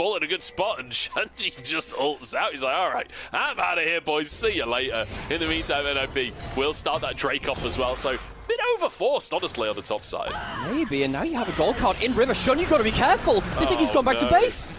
ball in a good spot, and Shanji just ults out. He's like, all right, I'm out of here, boys. See you later. In the meantime, NIP will start that Drake off as well, so a bit overforced, honestly, on the top side. Maybe, and now you have a gold card in River. Shun, you've got to be careful. They think he's gone back to base.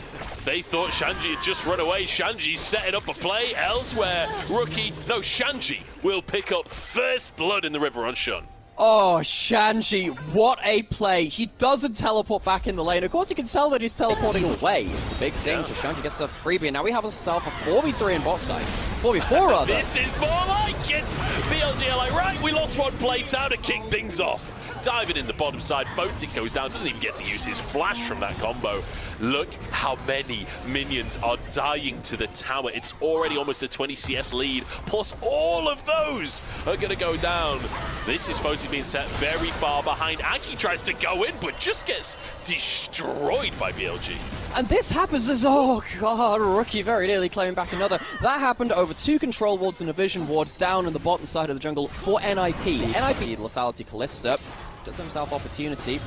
They thought Shanji had just run away. Shanji's setting up a play elsewhere. Shanji will pick up first blood in the river on Shun. Oh, Shanji, what a play. He doesn't teleport back in the lane. Of course, you can tell that he's teleporting away. It's the big thing, so Shanji gets a freebie. And now we have ourselves a 4v3 in bot side. 4v4, rather. This is more like it. BLG are like, right, we lost one play, time to kick things off. Diving in the bottom side, Photic goes down, doesn't even get to use his flash from that combo. Look how many minions are dying to the tower. It's already almost a 20 CS lead, plus all of those are gonna go down. This is Photic being set very far behind. Aki tries to go in, but just gets destroyed by BLG. And this happens as, oh god, Rookie very nearly claiming back another. That happened over 2 control wards and a vision ward down in the bottom side of the jungle for NIP. NIP, Lethality Callista, does himself opportunity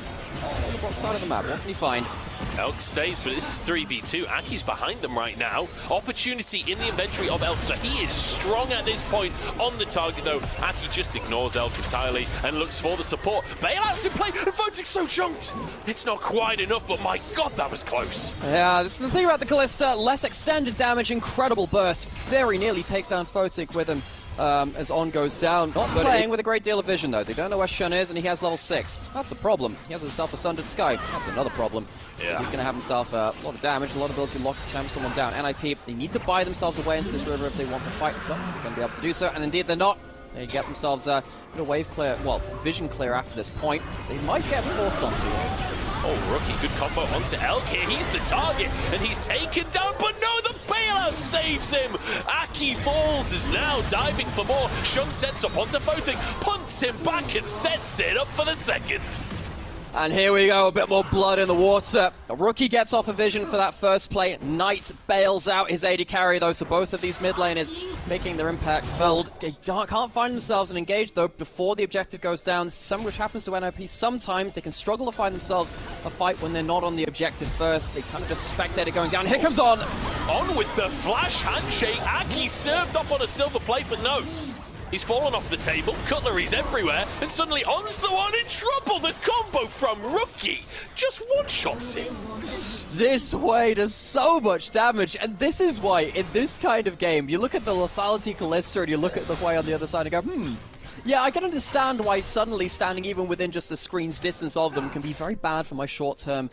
on the bottom side of the map. What can he find? Elk stays, but this is 3v2. Aki's behind them right now. Opportunity in the inventory of Elk, so he is strong at this point on the target, though. Aki just ignores Elk entirely and looks for the support. Bailout's in play, and Photic's so chunked. It's not quite enough, but my god, that was close. Yeah, this is the thing about the Callista. Less extended damage, incredible burst. Very nearly takes down Photic with him. As On goes down. Not playing with a great deal of vision, though. They don't know where Shun is, and he has level 6. That's a problem. He has himself a Sundered Sky. That's another problem. Yeah. So he's going to have himself a lot of damage, a lot of ability to lock someone down. NIP, they need to buy themselves away into this river if they want to fight, but they're going to be able to do so, and indeed they're not. They get themselves a bit of wave clear, well, vision clear after this point. They might get forced onto it. Oh, Rookie, good combo onto Elk here. He's the target, and he's taken down, but no, the bailout saves him. Aki falls, is now diving for more. Shun sets up onto Photic, punts him back and sets it up for the second. And here we go, a bit more blood in the water. The Rookie gets off a vision for that first play. Knight bails out his AD carry, though, so both of these mid laners making their impact felt. They can't find themselves and engage, though, before the objective goes down. Some which happens to NIP. Sometimes they can struggle to find themselves a fight when they're not on the objective first. They kind of just spectate it going down. Here comes On. On with the flash handshake. Aki served up on a silver plate, but no. He's fallen off the table, cutlery's everywhere, and suddenly On's the one in trouble. The combo from Rookie just one-shots him. This way does so much damage, and this is why, in this kind of game, you look at the Lethality Callista and you look at the way on the other side and go, yeah, I can understand why suddenly standing even within just the screen's distance of them can be very bad for my short-term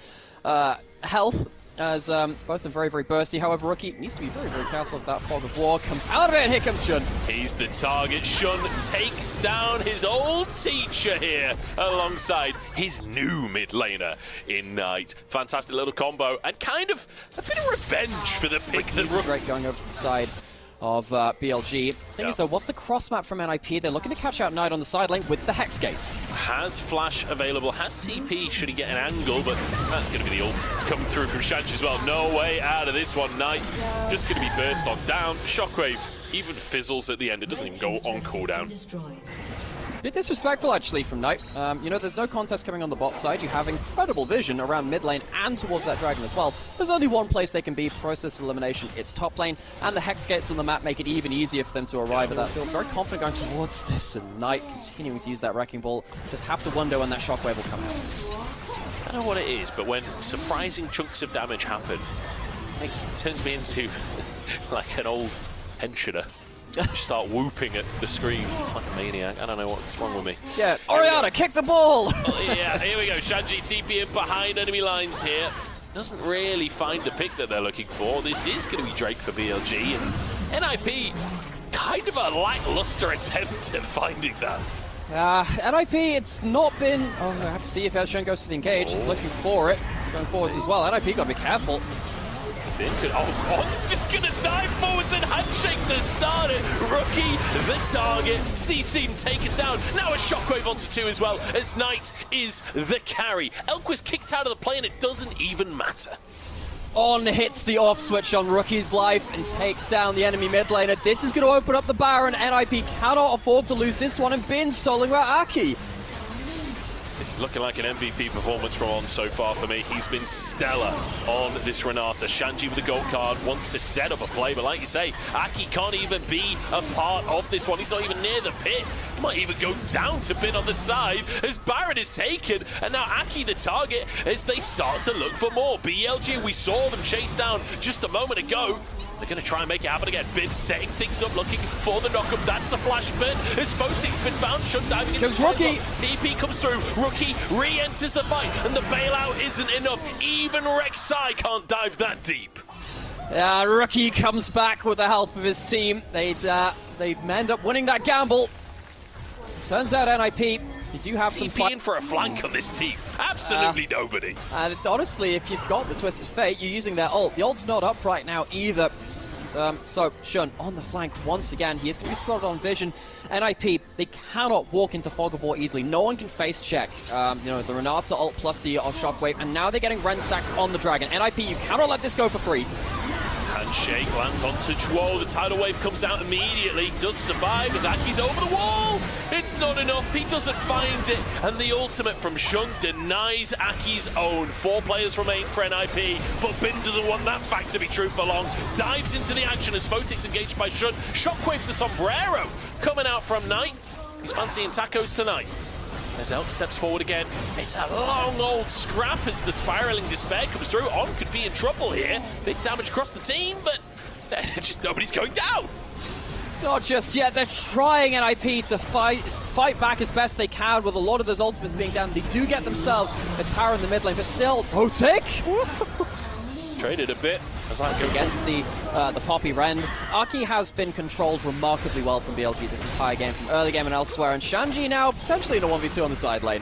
health. As both are very, very bursty. However, Rookie needs to be very, very careful if that fog of war comes out of it, and here comes Shun. He's the target. Shun takes down his old teacher here alongside his new mid laner in Knight. Fantastic little combo, and kind of a bit of revenge for the pick that Drake going over to the side of BLG. Thing is, though, what's the cross map from NIP? They're looking to catch out Knight on the side lane with the Hex Gates. Has flash available, has TP should he get an angle, but that's going to be the ult coming through from Shanji as well. No way out of this one. Knight just going to be burst on down. Shockwave even fizzles at the end. It doesn't even go on cooldown. Bit disrespectful, actually, from Knight. You know, there's no contest coming on the bot side. You have incredible vision around mid lane and towards that dragon as well. There's only one place they can be, process elimination. It's top lane, and the Hex Gates on the map make it even easier for them to arrive at that field. Very confident going towards this, and Knight continuing to use that Wrecking Ball. Just have to wonder when that Shockwave will come out. I don't know what it is, but when surprising chunks of damage happen, it turns me into like an old pensioner. Start whooping at the screen like a maniac. I don't know what's wrong with me. Yeah, Oriana, kick the ball! Oh, yeah, here we go. Shanji TP in behind enemy lines here. Doesn't really find the pick that they're looking for. This is going to be Drake for BLG. And NIP, kind of a lackluster attempt at finding that. NIP, it's not been... Oh, I have to see if Elshun goes for the engage. He's looking for it. Going forwards as well. NIP got to be careful. Oh, On's just gonna dive forwards and handshake to start it. Rookie, the target. CC taken down. Now a shockwave onto 2 as well, as Knight is the carry. Elk was kicked out of the play and it doesn't even matter. On hits the off switch on Rookie's life and takes down the enemy mid laner. This is going to open up the Baron. NIP cannot afford to lose this one, and Bin soloing out Aki. This is looking like an MVP performance from On so far for me. He's been stellar on this Renata. Shanji with the gold card wants to set up a play, but like you say, Aki can't even be a part of this one. He's not even near the pit. He might even go down to pit on the side as Baron is taken, and now Aki the target as they start to look for more. BLG, we saw them chase down just a moment ago. They're going to try and make it happen again. Bin setting things up, looking for the knockup. That's a flash pit. As Photic's been found, Shun diving into the Rookie. TP comes through. Rookie re-enters the fight, and the bailout isn't enough. Even Rek'Sai can't dive that deep. Yeah, Rookie comes back with the help of his team. They'd end up winning that gamble. Turns out NIP, you do have some TP in for a flank on this team. Absolutely nobody. And honestly, if you've got the Twisted Fate, you're using their ult. The ult's not up right now either. So Shun on the flank once again. He is going to be spotted on vision. NIP, they cannot walk into Fog of War easily. No one can face check. You know, the Renata ult plus the Shockwave, and now they're getting Ren stacks on the Dragon. NIP, you cannot let this go for free. Handshake lands onto Chuo. The tidal wave comes out immediately. Does survive as Aki's over the wall. It's not enough. He doesn't find it. And the ultimate from Shun denies Aki's own. 4 players remain for NIP, but Bin doesn't want that fact to be true for long. Dives into the action as Photic's engaged by Shun. Shockwaves the sombrero coming out from Knight. He's fancying tacos tonight. As Elk steps forward again. It's a long old scrap as the spiraling despair comes through. On could be in trouble here. Big damage across the team, but just nobody's going down. Not just yet. They're trying NIP to fight back as best they can with a lot of those ultimates being down. They do get themselves a tower in the mid lane, but still, Photic! Traded a bit. Against the Poppy Ren. Aki has been controlled remarkably well from BLG this entire game, from early game and elsewhere, and Shanji now potentially in a 1v2 on the side lane.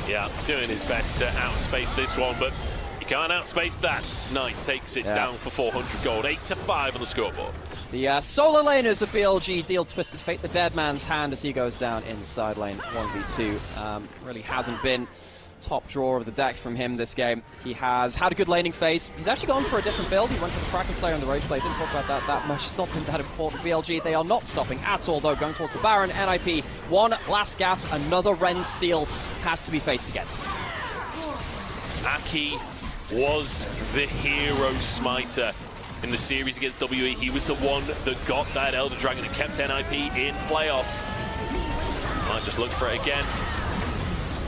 Yeah, doing his best to outspace this one, but you can't outspace that. Knight takes it down for 400 gold, 8-5 on the scoreboard. The solo laners of BLG deal Twisted Fate the dead man's hand as he goes down in the side lane 1v2. Really hasn't been top drawer of the deck from him this game. He has had a good laning phase. He's actually gone for a different build. He went for the Kraken Slayer and the Rage Blade. Didn't talk about that much. It's not been that important for BLG. They are not stopping at all, though, going towards the Baron. NIP, one last gas, another Ren steal has to be faced against. Aki was the hero smiter in the series against WE. He was the one that got that Elder Dragon and kept NIP in playoffs. Might just look for it again.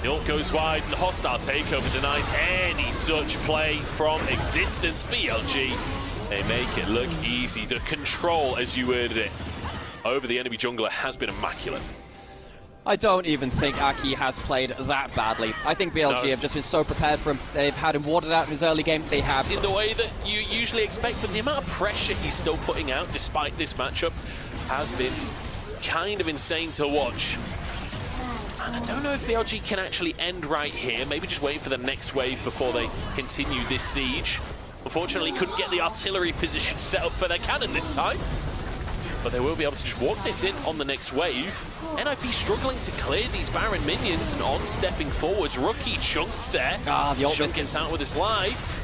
The ult goes wide, and the hostile takeover denies any such play from existence. BLG, they make it look easy. The control, as you worded it, over the enemy jungler has been immaculate. I don't even think Aki has played that badly. I think BLG have just been so prepared for him. They've had him watered out in his early game. They have. In the way that you usually expect, but the amount of pressure he's still putting out despite this matchup has been kind of insane to watch. And I don't know if BLG can actually end right here. Maybe just waiting for the next wave before they continue this siege. Unfortunately, couldn't get the artillery position set up for their cannon this time. But they will be able to just walk this in on the next wave. NIP struggling to clear these Baron minions, and On stepping forwards. Rookie chunked there. The ult Chunk gets out with his life.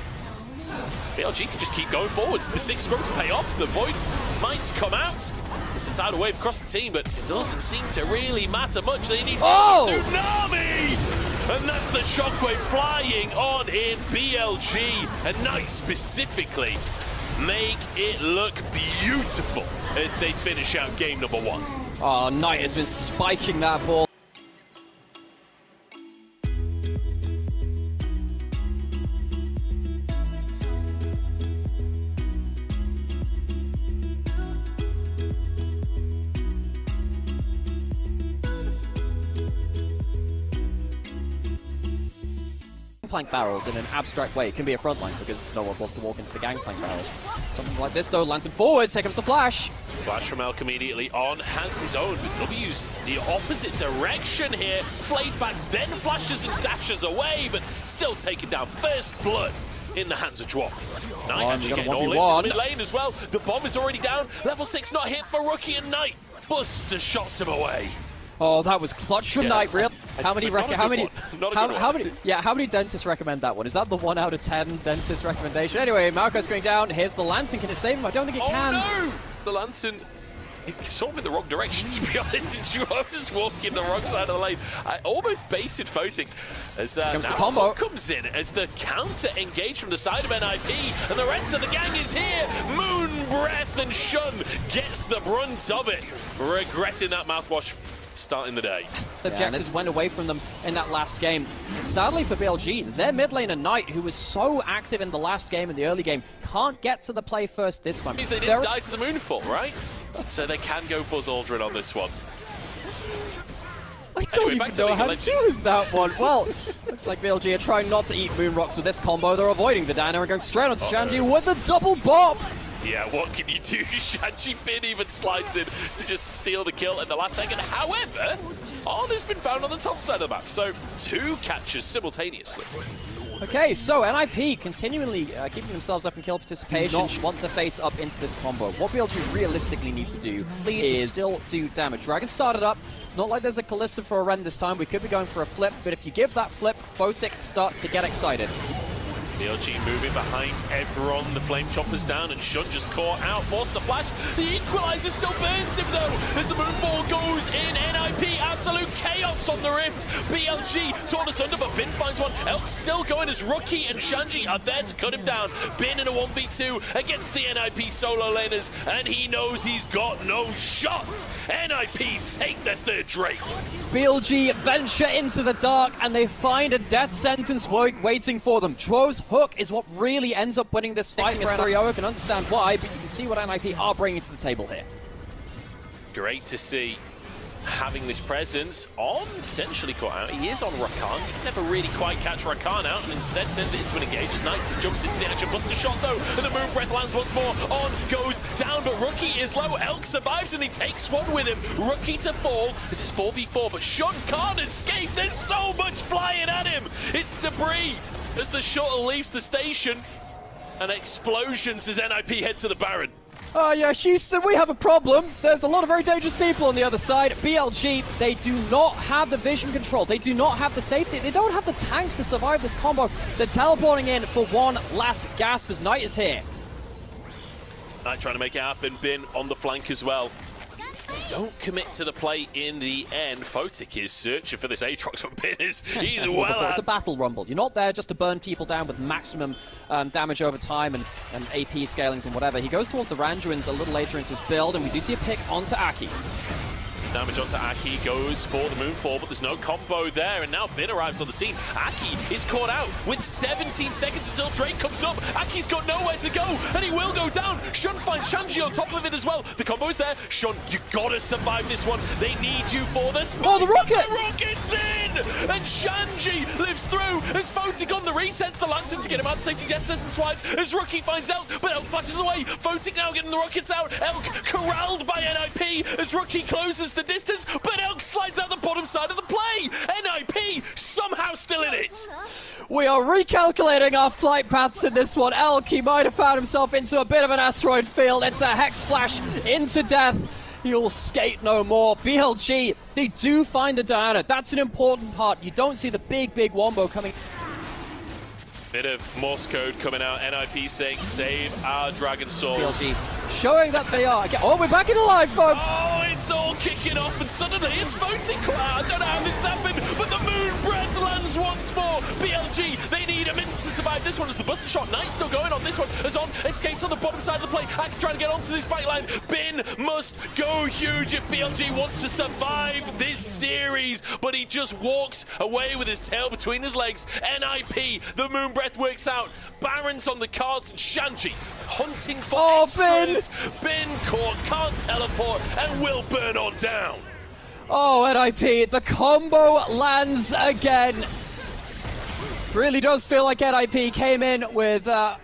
BLG can just keep going forwards. The 6 rows pay off. The Void might come out. It's a tidal wave across the team, but it doesn't seem to really matter much. They need tsunami! And that's the shockwave flying on in BLG. And Knight specifically make it look beautiful as they finish out game number 1. Oh, Knight has been spiking that ball. Gangplank barrels in an abstract way. It can be a frontline because no one wants to walk into the gangplank barrels. Something like this though, lantern forwards, here comes the flash. Flash from Elk immediately. On has his own, but W's the opposite direction here. Flayed back, then flashes and dashes away, but still taken down. First blood in the hands of Dwarf. Knight actually getting all in the mid lane as well. The bomb is already down. Level 6 not hit for Rookie and Knight. Buster shots him away. Oh, that was clutch from Knight, real. How many dentists recommend that one? Is that the 1 out of 10 dentist recommendation? Anyway, Marco's going down. Here's the lantern. Can it save him? I don't think it can. Oh no! The lantern sort of in the wrong direction, to be honest. Just walking the wrong side of the lane. I almost baited Photic as now the combo comes in as the counter engage from the side of NIP, and the rest of the gang is here. Moon, Breath, and Shun gets the brunt of it, regretting that mouthwash starting the day. The objectives went away from them in that last game. Sadly for BLG, their mid laner Knight, who was so active in the last game, in the early game, can't get to the play first this time. Means they didn't die to the Moonfall, right? So they can go Buzz Aldrin on this one. I don't even know how to choose that one. Well, looks like BLG are trying not to eat Moon Rocks with this combo. They're avoiding the diner and going straight onto Shanji with a double bop. Yeah, what can you do? Shanji Bin even slides in to just steal the kill in the last second. However, Arn has been found on the top side of the map, so 2 catches simultaneously. Okay, so NIP continually keeping themselves up in kill participation, not want to face up into this combo. What BLG realistically need to do is still do damage. Dragon started up. It's not like there's a Kalista for a Ren this time. We could be going for a flip, but if you give that flip, Photic starts to get excited. BLG moving behind everyone. The Flame Chopper's down, and Shun just caught out. Forced to flash. The Equalizer still burns him, though, as the Moonfall goes in. NIP, absolute chaos on the Rift. BLG torn asunder, but Bin finds one. Elk's still going as Rookie and Shanji are there to cut him down. Bin in a 1v2 against the NIP solo laners, and he knows he's got no shot. NIP take their 3rd Drake. BLG venture into the dark, and they find a death sentence waiting for them. Dro's hook is what really ends up winning this fight for NIP. I can understand why, but you can see what NIP are bringing to the table here. Great to see having this presence on potentially caught out. He is on Rakan. You can never really quite catch Rakan out, and instead turns it into an engage as Knight jumps into the action. Buster shot though, and the Moon Breath lands once more. On goes down, but Rookie is low. Elk survives, and he takes one with him. Rookie to fall as it's 4v4, but Shun can't escape. There's so much flying at him. It's debris as the shuttle leaves the station, and explosions as NIP head to the Baron. Oh yeah, Houston, we have a problem. There's a lot of very dangerous people on the other side. BLG, they do not have the vision control. They do not have the safety. They don't have the tank to survive this combo. They're teleporting in for one last gasp as Knight is here. Knight trying to make it happen. Bin on the flank as well. Don't commit to the play in the end. Photic is searching for this Aatrox, but Bin is, he's well It's a battle rumble. You're not there just to burn people down with maximum damage over time and AP scalings and whatever. He goes towards the Randuins a little later into his build, and we do see a pick onto Aki. Damage onto Aki, goes for the Moonfall, but there's no combo there, and now Bin arrives on the scene. Aki is caught out with 17 seconds until Drake comes up. Aki's got nowhere to go, and he will go down. Shun finds Shanji on top of it as well. The combo is there. Shun, you gotta survive this one. They need you for the spike. Oh, the rocket! The rocket's in! And Shanji lives through as Photic on the resets the lantern to get him out. Safety death sentence swipes as Rookie finds Elk, but Elk flashes away. Photic now getting the rockets out. Elk corralled by NIP as Rookie closes the distance, but Elk slides out the bottom side of the play. NIP somehow still in it. We are recalculating our flight paths in this one. Elk, he might have found himself into a bit of an asteroid field. It's a Hex Flash into death. He'll skate no more. BLG, they do find the Diana. That's an important part. You don't see the big wombo coming. Bit of Morse code coming out. NIP saying, save our Dragon Souls. BLG showing that they are. Oh, we're back in the live, folks. Oh, it's all kicking off, and suddenly it's Photic. I don't know how this happened, but the Moon Breath lands once more. BLG, they need a minute to survive this one as the Buster Shot. Knight still going on this one as On escapes on the bottom side of the play. Aki trying to get onto this backline. Bin must go huge if BLG want to survive this series, but he just walks away with his tail between his legs. NIP, the Moon Breath works out. Baron's on the cards, and Shanji hunting for extras. Bin caught, can't teleport, and will burn on down. Oh, NIP, the combo lands again. Really does feel like NIP came in with a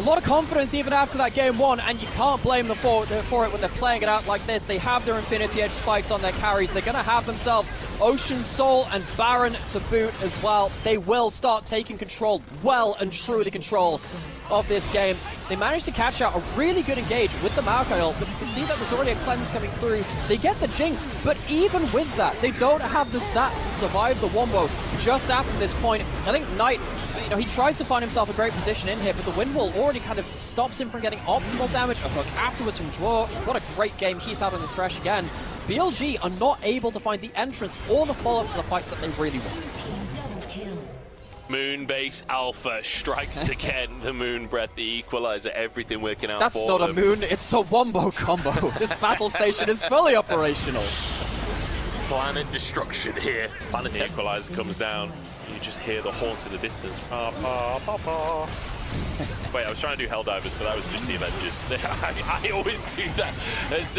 lot of confidence even after that game one, and you can't blame them for it when they're playing it out like this. They have their Infinity Edge spikes on their carries. They're going to have themselves Ocean Soul and Baron to boot as well. They will start taking control, well and truly control of this game. They managed to catch out a really good engage with the Maokai ult, but you can see that there's already a cleanse coming through. They get the Jinx, but even with that, they don't have the stats to survive the wombo just after this point. I think Knight, You know, he tries to find himself a great position in here, but the wind wall already kind of stops him from getting optimal damage. A hook afterwards from Draw. What a great game he's had on the stretch again. BLG are not able to find the entrance or the follow-up to the fights that they really want. Moonbase Alpha strikes again. The Moon Breath, the equalizer, everything working out for them. That's not a moon, it's a wombo combo. This battle station is fully operational. Planet destruction here. Planet equalizer comes down. You just hear the haunts in the distance. Pa, pa, pa, pa. Wait, I was trying to do Helldivers, but that was just the Avengers. I always do that. As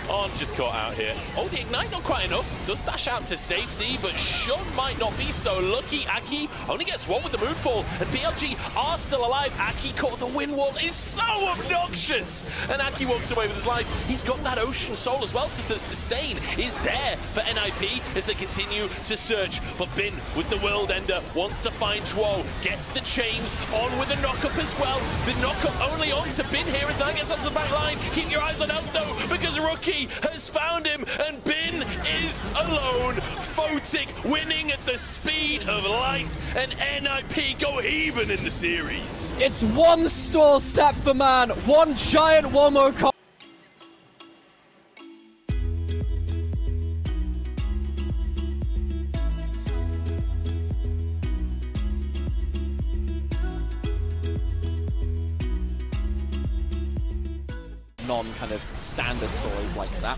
On just caught out here. Oh, the Ignite not quite enough. Does dash out to safety, but Shun might not be so lucky. Aki only gets one with the Moonfall, and BLG are still alive. Aki caught the wind wall is so obnoxious, and Aki walks away with his life. He's got that Ocean Soul as well, so the sustain is there for NIP as they continue to search. But Bin with the World Ender wants to find Chwo, gets the chains on with a knock-up as well. The knock-up only on to Bin here as I gets onto the back line. Keep your eyes on out though, because Rookie has found him, and Bin is alone. Photic winning at the speed of light, and NIP go even in the series. It's one stall step for man, one giant Womo combo. Non-kind of standard stories like that.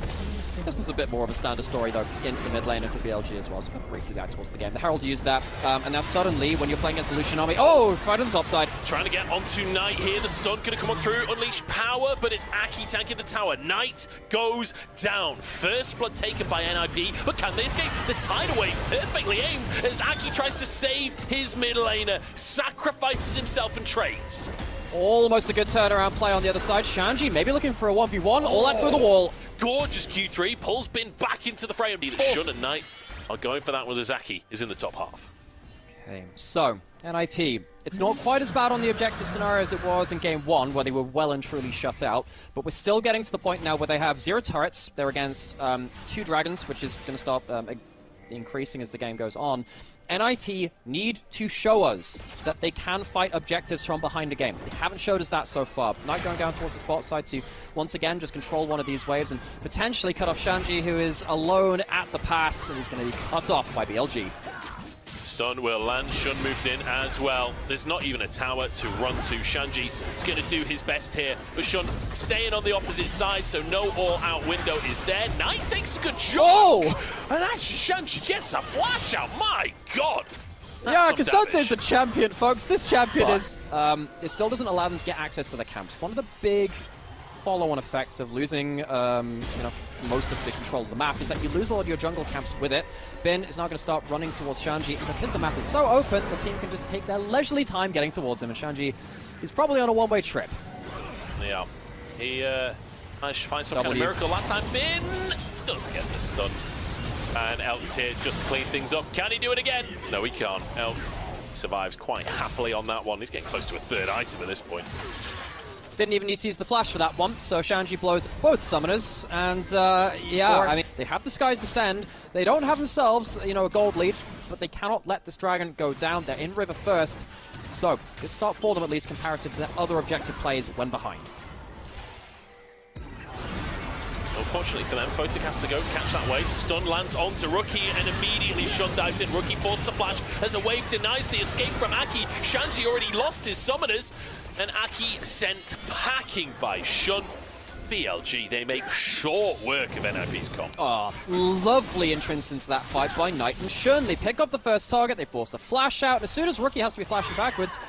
This one's a bit more of a standard story though, into the mid lane and for BLG as well, so we'll briefly back towards the game. The Herald used that, and now suddenly, when you're playing against the Lucian army, oh, right on the top side. Trying to get onto Knight here, the stun gonna come on through, unleash power, but it's Aki tanking the tower. Knight goes down. First blood taken by NIP, but can they escape? The Tideway perfectly aimed as Aki tries to save his mid laner, sacrifices himself and trades. Almost a good turnaround play on the other side. Shanji maybe looking for a 1v1, all out through the wall. Gorgeous Q3, pulls Bin back into the frame. Shun and Knight are going for that one as Aki is in the top half. Okay, so, NIP. It's not quite as bad on the objective scenario as it was in game 1, where they were well and truly shut out, but we're still getting to the point now where they have 0 turrets. They're against 2 dragons, which is going to start increasing as the game goes on. NIP need to show us that they can fight objectives from behind the game. They haven't showed us that so far. Knight going down towards the spot side to, once again, just control one of these waves and potentially cut off Shanji, who is alone at the pass, and he's going to be cut off by BLG. Stun will land, Shun moves in as well. There's not even a tower to run to. Shanji is going to do his best here, but Shun staying on the opposite side, so no all-out window is there. Knight takes a good shot, and actually Shanji gets a flash out. My God! Yeah, Kasante is a champion, folks. This champion is, it still doesn't allow them to get access to the camps. One of the big follow-on effects of losing, you know, most of the control of the map is that you lose all of your jungle camps with it. Bin is now going to start running towards Shanji, and because the map is so open, the team can just take their leisurely time getting towards him, and Shanji is probably on a one-way trip. Yeah, he managed to find some kind of miracle last time. Bin doesn't get the stun, and Elk's here just to clean things up. Can he do it again? No, he can't. Elk survives quite happily on that one. He's getting close to a third item at this point. Didn't even need to use the flash for that one, so Shanji blows both summoners, and yeah, I mean, they have the Sky's Descend, they don't have themselves, you know, a gold lead, but they cannot let this dragon go down. They're in river first, so good start for them at least comparative to their other objective plays when behind. Unfortunately for them, Photic has to go catch that wave. Stun lands onto Rookie and immediately Shun dives in. Rookie forced to flash as a wave denies the escape from Aki. Shanji already lost his summoners, and Aki sent packing by Shun. BLG, they make short work of NIP's comp. Oh, lovely entrance into that fight by Knight and Shun. They pick up the first target, they force a flash out, and as soon as Rookie has to be flashing backwards,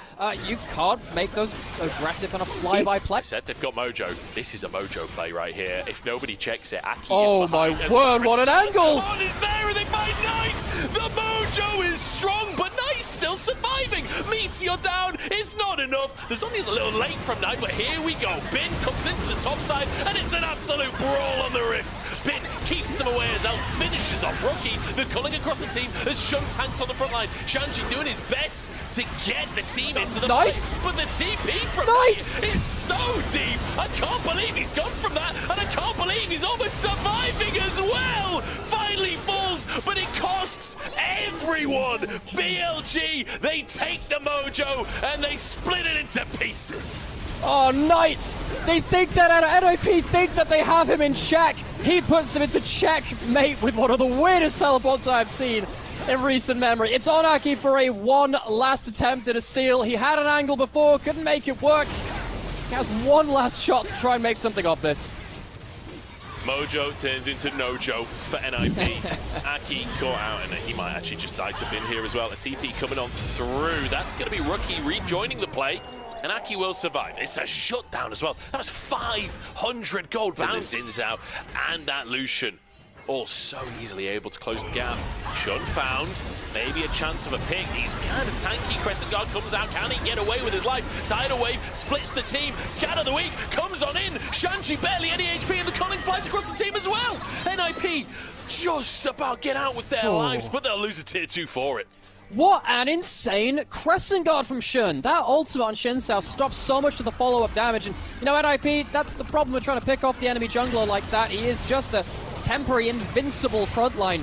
you can't make those aggressive kind of fly-by play. I said they've got mojo. This is a mojo play right here. If nobody checks it, Aki is behind. Oh my word, what an angle! Come on, is there, and they find Knight! The mojo is strong, but Knight's still surviving! Meteor down, it's not enough. There's only a little late from Knight, but here we go. Bin comes into the top side, and it's an absolute brawl on the rift. Bin keeps them away as Elk finishes off Rookie. They're culling across the team as Shun tanks on the front line. Shanji doing his best to get the team into the fight, but the TP from Knight is so deep. I can't believe he's gone from that, and I can't believe he's almost surviving as well. Finally falls, but it costs everyone. BLG, they take the mojo and they split it into pieces. Oh, Knights! They think that NIP think that they have him in check. He puts them into checkmate with one of the weirdest teleports I've seen in recent memory. It's on Aki for a one last attempt at a steal. He had an angle before, couldn't make it work. He has one last shot to try and make something of this. Mojo turns into Nojo for NIP. Aki caught out, and he might actually just die to Bin here as well. A TP coming on through. That's going to be Rookie rejoining the play, and Aki will survive. It's a shutdown as well. That was 500 gold bouncings out, and that Lucian all so easily able to close the gap. Shun found maybe a chance of a pick. He's kind of tanky. Crescent Guard comes out. Can he get away with his life? Tidal Wave splits the team. Scat of the week comes on in. Shanji barely any HP, and the Culling flies across the team as well. NIP just about get out with their lives, but they'll lose a tier 2 for it. What an insane Crescent Guard from Shun. That ultimate on Shin Sao stops so much of the follow-up damage. And, you know, NIP, that's the problem with trying to pick off the enemy jungler like that. He is just a temporary, invincible frontline,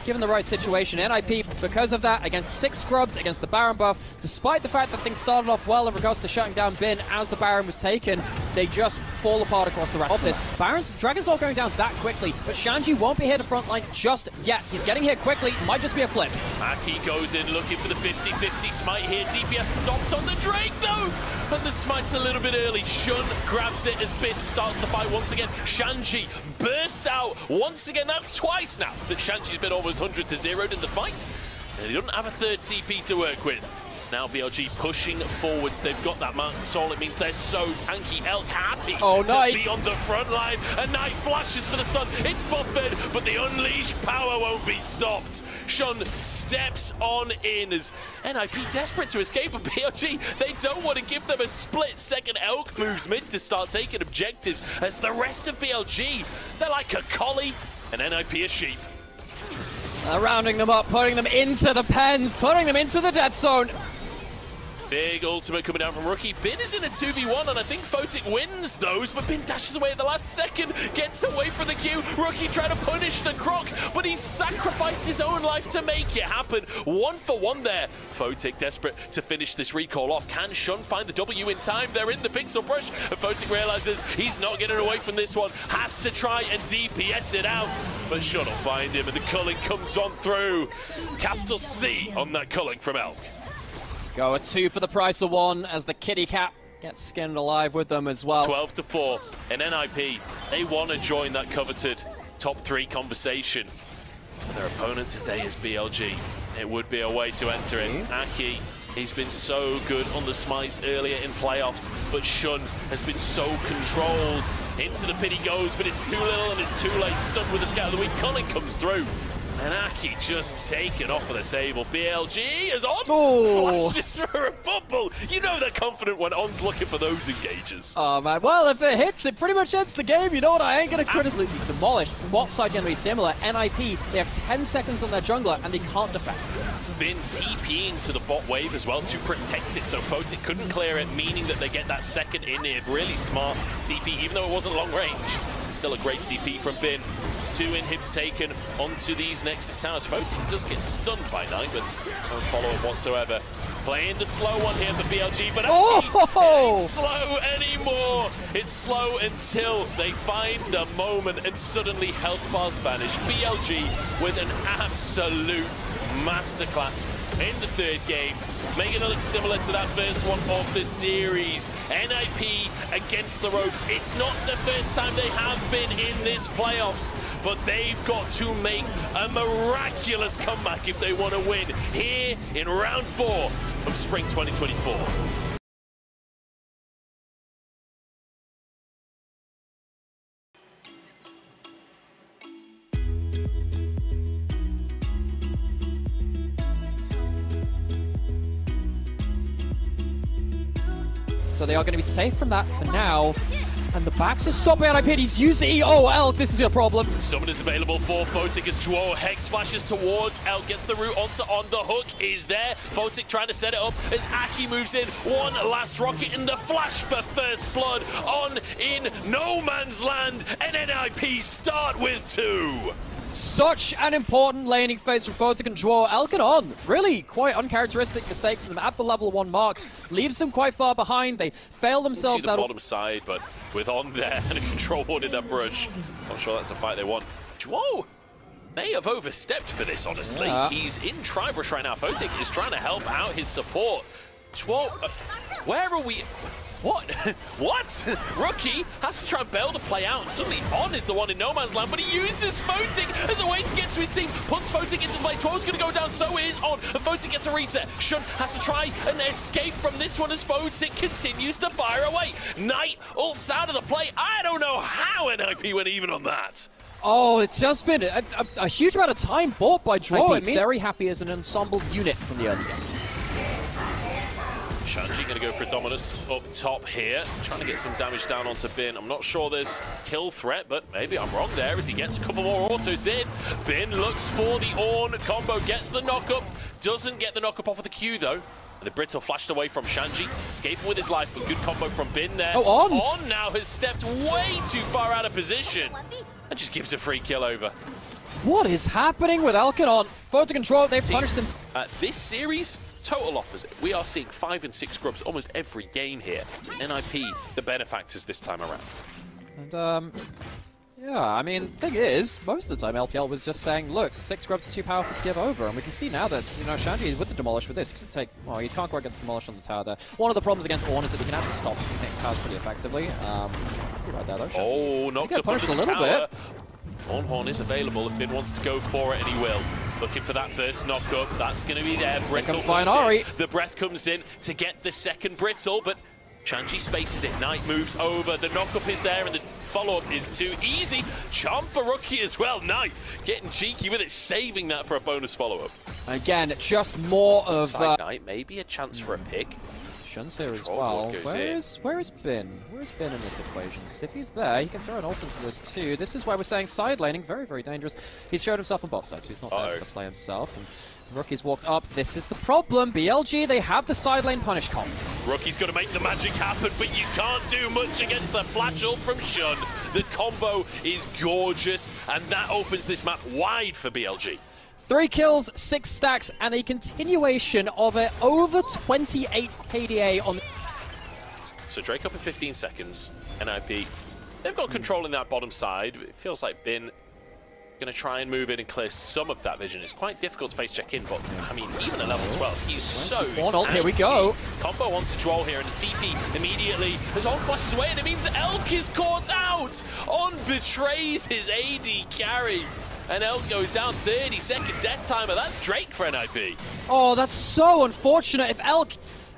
given the right situation. NIP, because of that, against 6 scrubs, against the Baron buff, despite the fact that things started off well in regards to shutting down Bin as the Baron was taken, they just fall apart across the rest of this. Dragon's not going down that quickly, but Shanji won't be here to frontline just yet. He's getting here quickly, might just be a flip. Aki goes in looking for the 50-50 smite here. DPS stopped on the Drake though, and the smite's a little bit early. Shun grabs it as Bin starts the fight once again. Shanji burst out once again. That's twice now that Shanji's been almost 100 to 0'd in the fight, and he doesn't have a third TP to work with. Now BLG pushing forwards. They've got that Mountain Soul. It means they're so tanky. Elk happy to be on the front line. And Knight flashes for the stun. It's buffered, but the unleashed power won't be stopped. Shun steps on in as NIP desperate to escape, but BLG, they don't want to give them a split second. Elk moves mid to start taking objectives as the rest of BLG, they're like a collie and NIP a sheep. Rounding them up, putting them into the pens, putting them into the death zone. Big ultimate coming down from Rookie. Bin is in a 2v1, and I think Photic wins those, but Bin dashes away at the last second, gets away from the queue. Rookie trying to punish the Croc, but he's sacrificed his own life to make it happen. 1 for 1 there. Photic desperate to finish this recall off. Can Shun find the W in time? They're in the pixel brush, and Photic realizes he's not getting away from this one. Has to try and DPS it out, but Shun will find him, and the culling comes on through. Capital C on that culling from Elk. Go a 2 for the price of 1 as the kitty cat gets skinned alive with them as well. 12 to 4, and NIP, they want to join that coveted top 3 conversation. Their opponent today is BLG. It would be a way to enter it. Aki, he's been so good on the smites earlier in playoffs, but Shun has been so controlled. Into the pit he goes, but it's too little and it's too late. Stunned with the scout of the week. Culling comes through. And Aki just taken off of the table. BLG is on. Flashes for a bubble. You know they're confident when On's looking for those engages. Oh, man. Well, if it hits, it pretty much ends the game. You know what? I ain't going to criticize. Demolished. What side going to be similar? NIP, they have 10 seconds on their jungler, and they can't defend. Been TPing to the bot wave as well to protect it, so Photic couldn't clear it, meaning that they get that second in here. Really smart TP, even though it wasn't long range. It's still a great TP from Bin. 2 inhibs taken onto these Nexus towers. Photic does get stunned by Knight, but no follow-up whatsoever. Playing the slow one here for BLG, but it ain't slow anymore. It's slow until they find the moment, and suddenly health bars vanish. BLG with an absolute masterclass in the 3rd game, making it look similar to that first one of the series. NIP against the ropes. It's not the first time they have been in this playoffs, but they've got to make a miraculous comeback if they want to win here in round 4 of Spring 2024. So they are going to be safe from that for now. And the backs are stopped by NIP. He's used the E. Oh, Elk, this is your problem. Someone is available for Photic as Duo Hex flashes towards Elk, gets the route onto On. The hook is there. Photic trying to set it up as Aki moves in. One last rocket in the flash for first blood. On in no man's land, and NIP start with 2. Such an important laning phase from Photic and Draw. Elkanon, really quite uncharacteristic mistakes them at the level 1 mark. Leaves them quite far behind. They fail themselves. See the bottom side, but with On there and a control ward in that brush, not sure that's a fight they want. Draw may have overstepped for this, honestly. Yeah. He's in Tribrush right now. Photic is trying to help out his support. Draw, where are we? What? What? Rookie has to try and bail the play out. Suddenly, On is the one in no man's land, but he uses Photic as a way to get to his team. Puts Photic into the play. Draw's going to go down, so is On. And Photic gets a reset. Shun has to try and escape from this one as Photic continues to fire away. Knight ults out of the play. I don't know how NIP went even on that. Oh, it's just been a huge amount of time bought by Draw. Very happy as an ensemble unit from the early game. Shanji going to go for a Dominus up top here, trying to get some damage down onto Bin. I'm not sure there's kill threat, but maybe I'm wrong there as he gets a couple more autos in. Bin looks for the Ornn combo, gets the knock-up, doesn't get the knock-up off of the Q though. And the Brittle flashed away from Shanji, escaping with his life, but good combo from Bin there. Oh, On! On now has stepped way too far out of position and just gives a free kill over. What is happening with Elkanon? Photic and Draw, they've punished him. This series, total opposite. We are seeing 5 and 6 scrubs almost every game here. NIP, the benefactors this time around. And, yeah, I mean, thing is, most of the time LPL was just saying, look, 6 scrubs are too powerful to give over, and we can see now that, you know, Shanji is with the Demolish with this. Can take, well, you can't quite get the Demolish on the tower there. One of the problems against Ornn is that he can actually stop hitting towers pretty effectively. See right there, though. Shanji, knocked up under the tower. Horn is available if Bin wants to go for it, and he will. Looking for that first knock-up. That's going to be there. Brittle comes in. The breath comes in to get the second Brittle, but Shanji spaces it. Knight moves over. The knock-up is there, and the follow-up is too easy. Charm for Rookie as well. Knight getting cheeky with it, saving that for a bonus follow-up. Again, just more of... Side Knight, maybe a chance for a pick. Shun's here as well. Where is Bin? Where is Bin in this equation? Because if he's there, he can throw an ult into this too. This is why we're saying side laning, very, very dangerous. He's showed himself on bot side, so he's not there to play himself. And Rookie's walked up. This is the problem. BLG, they have the side lane punish comp. Rookie's going to make the magic happen, but you can't do much against the flash ult from Shun. The combo is gorgeous, and that opens this map wide for BLG. 3 kills, 6 stacks, and a continuation of it over 28 KDA on... So Drake up in 15 seconds, NIP. They've got control in that bottom side. It feels like Bin going to try and move in and clear some of that vision. It's quite difficult to face check in, but I mean, even at level 12, he's so tanky. Here we go. Combo onto Droll here, and the TP immediately as On flashes away, and it means Elk is caught out. On betrays his AD carry. And Elk goes down, 30-second death timer. That's Drake for NIP. Oh, that's so unfortunate. If Elk,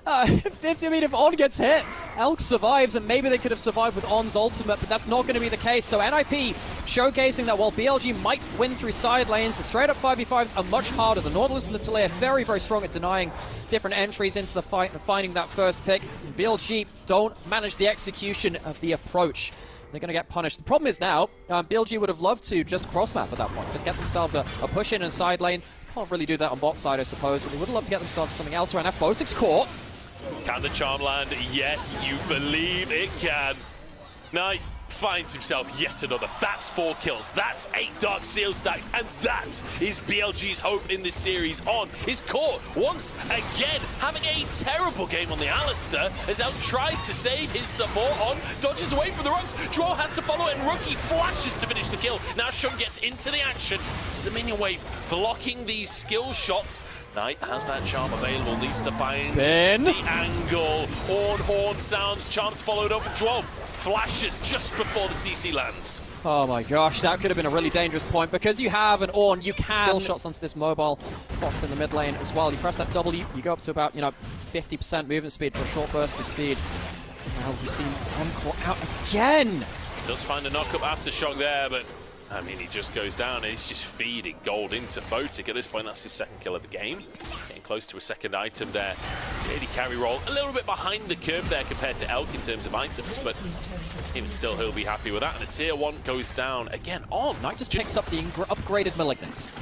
if On gets hit, Elk survives, and maybe they could have survived with On's ultimate, but that's not going to be the case. So NIP showcasing that while BLG might win through side lanes, the straight-up 5v5s are much harder. The Nautilus and the Taliyah are very, very strong at denying different entries into the fight and finding that first pick. And BLG don't manage the execution of the approach. They're going to get punished. The problem is now, BLG would have loved to just cross-map at that point, just get themselves a push-in and side lane. Can't really do that on bot side, I suppose, but they would have loved to get themselves something else right now. Photic's caught. Can the charm land? Yes, you believe it can. Knight finds himself yet another. That's 4 kills. That's 8 Dark Seal stacks. And that is BLG's hope in this series. On is caught once again, having a terrible game on the Alistair as Elk tries to save his support. On dodges away from the rocks. Draw has to follow it, and Rookie flashes to finish the kill. Now Shun gets into the action. It's the minion wave blocking these skill shots. Knight has that charm available, needs to find the angle. Horn sounds, charms followed up. Draw flashes just before the CC lands. Oh my gosh, that could have been a really dangerous point. Because you have an Ornn, you can skill shots onto this mobile box in the mid lane as well. You press that W, you go up to about, 50% movement speed for a short burst of speed. Now you see Encore out again. Does find a knock-up aftershock there, but I mean, he just goes down and he's just feeding gold into Photic. At this point, that's his second kill of the game. Getting close to a second item there. The AD carry roll a little bit behind the curve there compared to Elk in terms of items, but even still, he'll be happy with that. And a tier 1 goes down again. On Knight just picks up the upgraded Malignance.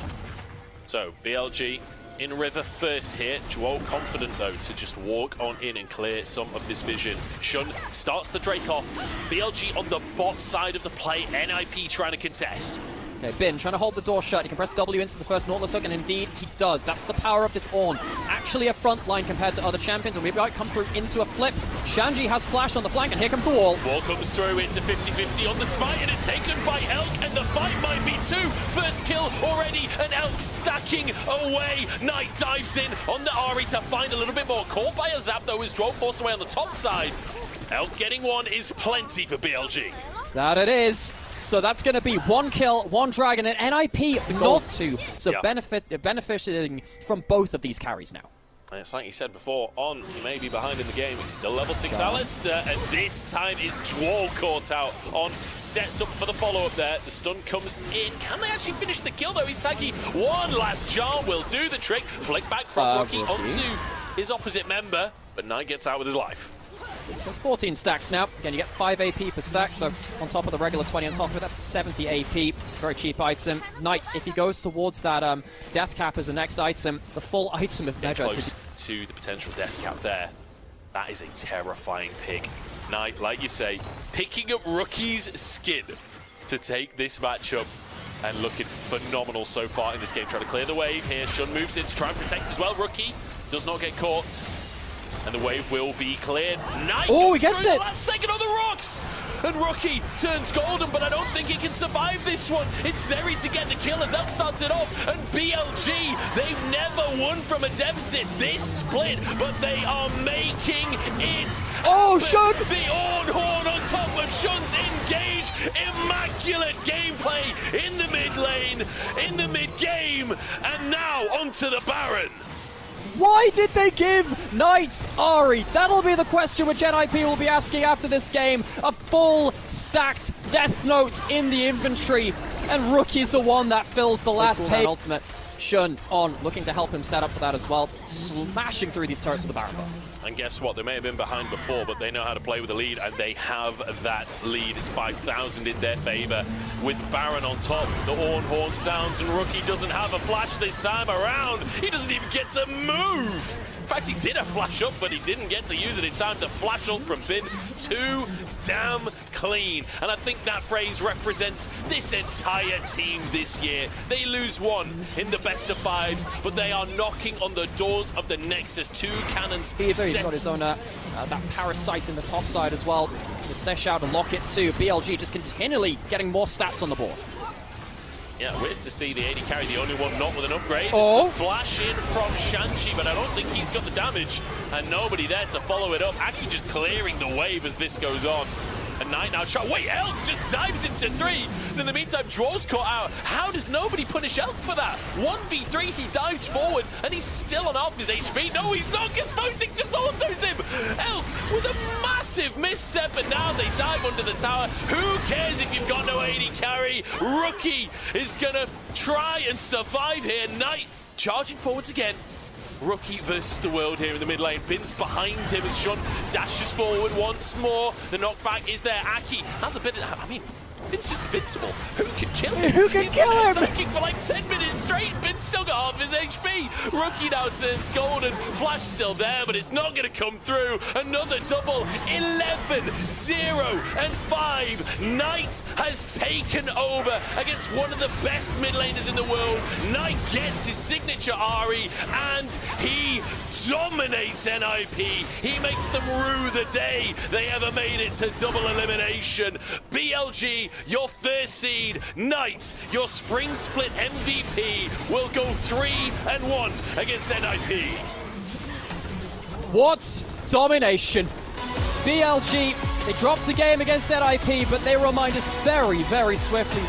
So, BLG in river first here. Joel confident, though, to just walk on in and clear some of this vision. Shun starts the Drake off. BLG on the bot side of the play. NIP trying to contest. Okay, Bin trying to hold the door shut. He can press W into the first Nautilus hook, and indeed he does. That's the power of this Ornn. Actually a front line compared to other champions, and we've got it come through into a flip. Shanji has flash on the flank, and here comes the wall. Wall comes through, it's a 50-50 on the smite, and it's taken by Elk, and the fight might be two. First kill already, and Elk stacking away. Knight dives in on the Ari to find a little bit more. Caught by a zap, though, is Droll forced away on the top side. Elk getting one is plenty for BLG. That it is. So that's going to be one kill, one dragon, and NIP not two. So benefiting from both of these carries now. And it's like you said before, On, he may be behind in the game, he's still level 6 Alistair, and this time is Droll caught out. On sets up for the follow-up there, the stun comes in. Can they actually finish the kill though? He's tagging one last charm, will do the trick. Flick back from Rookie onto his opposite member, but Knight gets out with his life. So it's 14 stacks now. Again, you get 5 AP per stack, so on top of the regular 20 on top of it, that's 70 AP. It's a very cheap item. Knight, if he goes towards that death cap as the next item, the full item of Mega close to the potential death cap there. That is a terrifying pick. Knight, like you say, picking up Rookie's skin to take this matchup and looking phenomenal so far in this game. Trying to clear the wave here. Shun moves in to try and protect as well. Rookie does not get caught. And the wave will be cleared. Knight he gets it! Last second on the rocks! And Rookie turns golden, but I don't think he can survive this one. It's Zeri to get the kill as Elk starts it off. And BLG, they've never won from a deficit this split, but they are making it. Oh, Shun! The Ornn Horn on top of Shun's engage. Immaculate gameplay in the mid lane, in the mid game. And now onto the Baron. Why did they give Knight Ari? That'll be the question which NIP will be asking after this game. A full stacked Death Note in the inventory, and Rookie's the one that fills the last pay. Ultimate. Shun On looking to help him set up for that as well. Smashing through these turrets with the Baron buff. And guess what? They may have been behind before, but they know how to play with the lead, and they have that lead. It's 5,000 in their favor. With Baron on top, the Ornn Horn sounds, and Rookie doesn't have a flash this time around. He doesn't even get to move. In fact, he did a flash up, but he didn't get to use it in time. The flash ult from Bin, too damn clean. And I think that phrase represents this entire team this year. They lose one in the best of fives, but they are knocking on the doors of the Nexus. 2 cannons. He's got his own that parasite in the top side as well. With dash out and lock it too. BLG just continually getting more stats on the board. Yeah, weird to see the AD carry, the only one not with an upgrade. Oh! Flash in from Shanji, but I don't think he's got the damage. And nobody there to follow it up. Aki just clearing the wave as this goes on. And Knight now try. Wait, Elk just dives into 3. And in the meantime, Draw's caught out. How does nobody punish Elk for that? 1v3, he dives forward, and he's still on half his HP. No, he's not, because Photic just autos him. Elk with a massive misstep, and now they dive under the tower. Who cares if you've got no AD carry? Rookie is gonna try and survive here. Knight charging forwards again. Rookie versus the world here in the mid lane. Bin's behind him as Shun dashes forward once more. The knockback is there. Aki has a bit of, I mean, Bin's just invincible. Who can kill him? Who can kill him? He's been attacking for like 10 minutes straight. Bin's still got half his HP. Rookie now turns golden. Flash still there, but it's not going to come through. Another double. 11, 0, and 5. Knight has taken over against one of the best mid laners in the world. Knight gets his signature Ari, and he dominates NIP. He makes them rue the day they ever made it to double elimination. BLG, your first seed. Knight, your spring split MVP, will go 3-1 against NIP. What domination. BLG, they dropped a game against NIP, but they remind us very, very swiftly